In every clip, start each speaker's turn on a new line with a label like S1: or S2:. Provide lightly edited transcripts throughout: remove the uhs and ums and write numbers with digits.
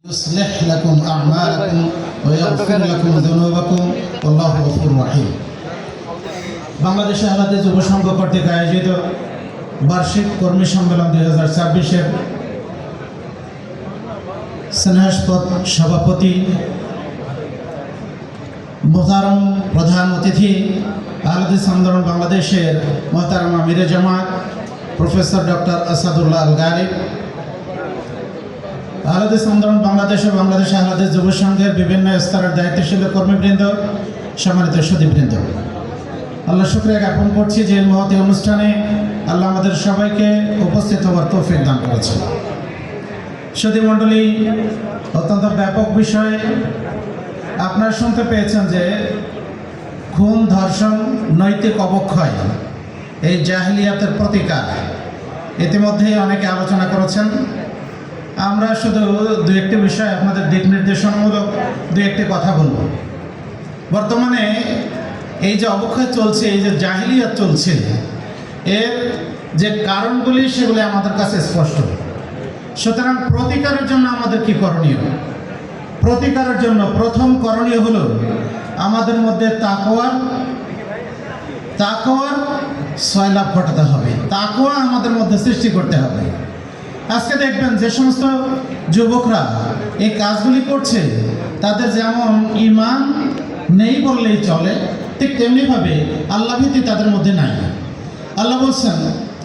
S1: يصلح لكم أعمالكم ويغفر لكم ذنوبكم والله غفور رحيم। বাংলাদেশ আহলাদে যুব সংঘ কর্তৃক আয়োজিত বার্ষিক কর্মী সম্মেলন 2024-এর স্নেহাস্পদ সভাপতি মোহতারম প্রধান অতিথি আহলাদিস আন্দোলন বাংলাদেশের মোহতারম আমিরে জামাত প্রফেসর ডক্টর আসাদুল্লাহ আল গালিব, আহলাদিস আন্দোলন বাংলাদেশ ও বাংলাদেশ আহলাদিস যুব সংঘের বিভিন্ন স্তরের দায়িত্বশীল কর্মীবৃন্দ, সম্মানিত সুধীবৃন্দ, আল্লাহ শুকরিয়া জ্ঞাপন করছি যে মহতী অনুষ্ঠানে আল্লাহ আমাদের সবাইকে উপস্থিত হওয়ার তৌফিক দান করেছেন। সুধীমণ্ডলী, অত্যন্ত ব্যাপক বিষয় আপনারা শুনতে পেয়েছেন যে খুন, ধর্ষণ, নৈতিক অবক্ষয় এই জাহিলিয়াতের প্রতিকার ইতিমধ্যে অনেকে আলোচনা করেছেন। আমরা শুধু দু একটি বিষয় আপনাদের দিক নির্দেশনামূলক দু একটি কথা বলব। বর্তমানে এই যে অবক্ষয় চলছে, এই যে জাহিলিয়াত চলছে, এর যে কারণগুলি সেগুলি আমাদের কাছে স্পষ্ট। সুতরাং প্রতিকারের জন্য আমাদের কি করণীয়? প্রতিকারের জন্য প্রথম করণীয় হলো আমাদের মধ্যে তাকওয়ার সয়লাভ ঘটাতে হবে। তাকওয়া আমাদের মধ্যে সৃষ্টি করতে হবে। আজকে দেখবেন যে সমস্ত যুবকরা এই কাজগুলি করছে, তাদের যেমন ঈমান নেই বললেই চলে, ঠিক তেমনিভাবে আল্লাহ ভীতি তাদের মধ্যে নাই। আল্লাহ বলছেন,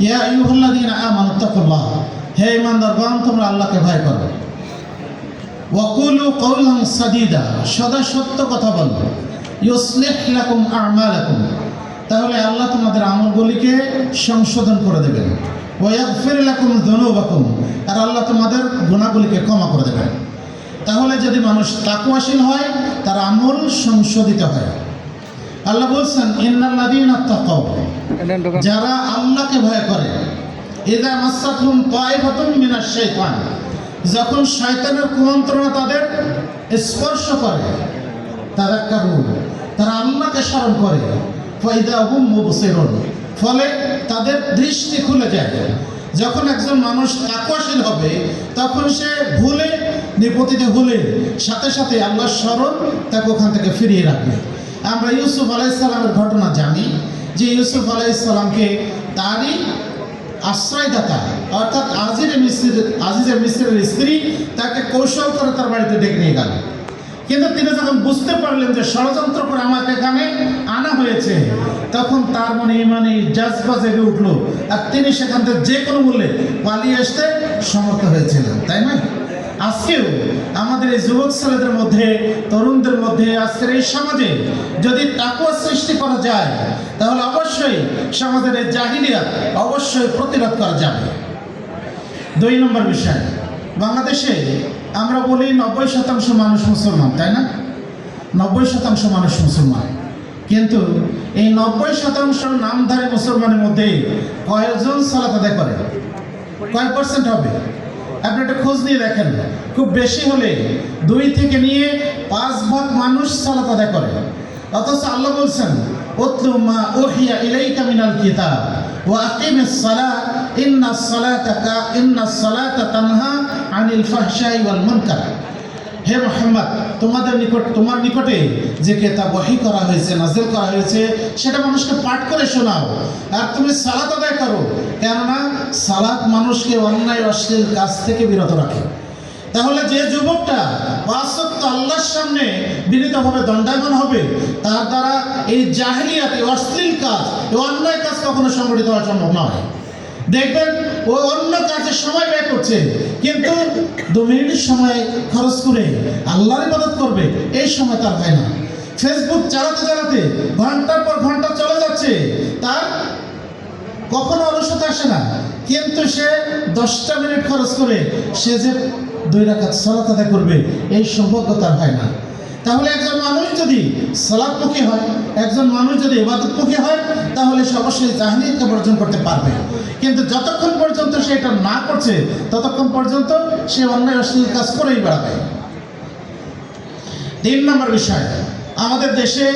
S1: ইয়া আইয়ুহাল্লাযীনা আমানুত্তাকুল্লাহ, হে ঈমানদারগণ তোমরা আল্লাহকে ভয় করো। ওয়াকুলু কাওলান সাদীদা, সদা সত্য কথা বলো। ইউসলিহ লাকুম আ'মালাকুম, তাহলে আল্লাহ তোমাদের আমলগুলিকে সংশোধন করে দেবেন। ওয়াগফির লাকুম যুনুবাকুম, আর আল্লাহ তোমাদের গুনাহগুলিকে ক্ষমা করে দেবেন। তাহলে যদি মানুষ তাকওয়াশীল হয়, তার আমল সংশোধিত হয়। আল্লাহ বলছেন, ইন্নাল্লাযীনা তাকাও, যারা আল্লাহকে ভয় করে, ইযা মাসাতহুম তায়ফাতুম মিনাশ শাইতান, যখন শয়তানের কুমন্ত্রণা তাদের স্পর্শ করে, তাযাক্কারু, তারা আল্লাহকে স্মরণ করে, ফাইদা হুম মুবসিরুন, ফলে তাদের দৃষ্টি খুলে যায়। যখন একজন মানুষ তাকওয়াশীল হবে, তখন সে নিপতিত ভুলে সাথে সাথে আল্লাহর স্মরণ তাকে ওখান থেকে ফিরিয়ে রাখবে। আমরা ইউসুফ আলাইহিস সালামের ঘটনা জানি যে ইউসুফ আলাইহিস সালামকে তারই আশ্রয়দাতা অর্থাৎ আজিজে মিসরের স্ত্রী তাকে কৌশল করে তার বাড়িতে ডেকে নিয়ে গেল। কিন্তু তিনি যখন বুঝতে পারলেন যে ষড়যন্ত্র করে আমাকে এখানে আনা হয়েছে, তখন তার মনে ইমানি জাজবা জেগে উঠল, আর তিনি সেখান থেকে যে কোনো মূল্যে পালিয়ে আসতে সমর্থ হয়েছিলেন। তাই না? আজকেও আমাদের এই যুবক ছেলেদের মধ্যে, তরুণদের মধ্যে, আজকের এই সমাজে যদি তাকওয়া সৃষ্টি করা যায়, তাহলে অবশ্যই সমাজের এই জাহিলিয়াত অবশ্যই প্রতিরোধ করা যাবে। 2 নম্বর বিষয়, বাংলাদেশে আমরা বলি 90% মানুষ মুসলমান, তাই না? 90% মানুষ মুসলমান, কিন্তু এই 90% নামধারী মুসলমানের মধ্যে কয়জন সালাত আদায় করে? কয় পার্সেন্ট হবে? আপনি একটা খোঁজ নিয়ে দেখেন, খুব বেশি হলে 2 থেকে নিয়ে 5 ভাগ মানুষ সালাত আদায় করে। অথচ আল্লাহ বলছেন, উতলু মা উহিয়া ইলাইকা মিনাল কিতাব ওয়া আকিমিস সালাহ ইন্নাস সালাতা তানহা আনিল ফাহশাই ওয়াল মুনকার। হে মুহাম্মদ, তোমার নিকটে যে কিতাব ওহী করা হয়েছে, নাযিল করা হয়েছে, সেটা মানুষকে পাঠ করে শোনাও, আর তুমি সালাত আদায় করো, কেননা সালাত মানুষকে অন্যায় অশ্লীল কাজ থেকে বিরত রাখে। তাহলে যে যুবকটা 5 ওয়াক্ত আল্লাহর সামনে বিনীতভাবে দণ্ডায়মান হবে, তার দ্বারা এই জাহিলিয়াত, এই অশ্লীল কাজ, এই অন্যায় কাজ কখনো সংগঠিত হওয়া সম্ভব নয়। দেখবেন ও অন্য কাজে সময় ব্যয় করছে, কিন্তু 2 মিনিট সময় খরচ করে আল্লাহর ইবাদত করবে, এই সময় তার হয় না। ফেসবুক চালাতে চালাতে ঘন্টার পর ঘন্টা চলে যাচ্ছে, তার কখনো অলসতা আসে না, কিন্তু সে 10টা মিনিট খরচ করে সে যে 2 রাকাত সালাত আদায় করবে, এই সৌভাগ্য তার হয় না। তাহলে একজন মানুষ যদি সালাতমুখী হয়, একজন মানুষ যদি ইবাদতমুখী হয়, তাহলে সে অবশ্যই জাহিলিয়াতকে বর্জন করতে পারবে। কিন্তু যতক্ষণ পর্যন্ত সে এটা না করছে, ততক্ষণ পর্যন্ত সে অন্যায় অশ্লীল কাজ করেই বেড়াবে। 3 নম্বর বিষয়, আমাদের দেশে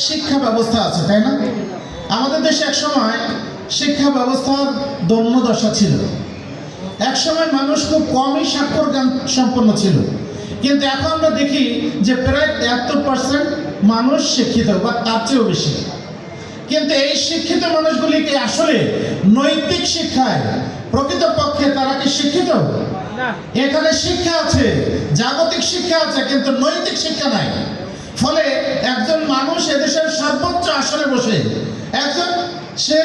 S1: শিক্ষা ব্যবস্থা আছে, তাই না? আমাদের দেশে একসময় শিক্ষা ব্যবস্থার দৈন্যদশা ছিল। একসময় মানুষ খুব কমই স্বাক্ষর জ্ঞান সম্পন্ন ছিল, কিন্তু এখন আমরা দেখি যে প্রায় 73% মানুষ শিক্ষিত বা তার চেয়েও বেশি। কিন্তু এই শিক্ষিত মানুষগুলিকে আসলে নৈতিক শিক্ষায় প্রকৃতপক্ষে তারা কি শিক্ষিত? এখানে শিক্ষা আছে, জাগতিক শিক্ষা আছে, কিন্তু নৈতিক শিক্ষা নাই। ফলে একজন মানুষ এদেশের সর্বোচ্চ আসনে বসে একজন সে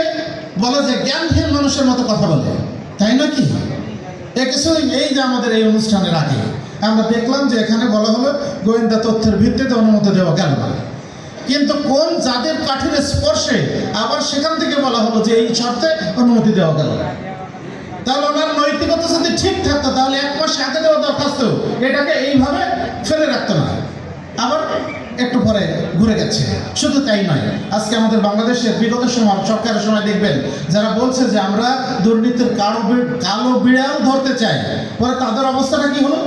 S1: বলে যে জ্ঞানহীন মানুষের মতো কথা বলে, তাই নাকি? কিছু এই যে আমাদের এই অনুষ্ঠানের আগে আমরা দেখলাম যে এখানে বলা হলো গোয়েন্দা তথ্যের ভিত্তিতে অনুমতি দেওয়া গেল না, কিন্তু কোন যাদের কাঠির স্পর্শে আবার সেখান থেকে বলা হলো যে এই শর্তে অনুমতি দেওয়া গেল। তাহলে ওনার নৈতিকতা যদি ঠিক থাকতো তাহলে 1 মাস আগে দেওয়া দরখাস্ত এটাকে এইভাবে ফেলে রাখতো না, আবার একটু পরে ঘুরে গেছে। শুধু তাই নয়, আজকে আমাদের বাংলাদেশের বিগত সময় সরকারের সময় দেখবেন যারা বলছে যে আমরা দুর্নীতির কালো বিড়াল ধরতে চাই, পরে তাদের অবস্থাটা কি হলো?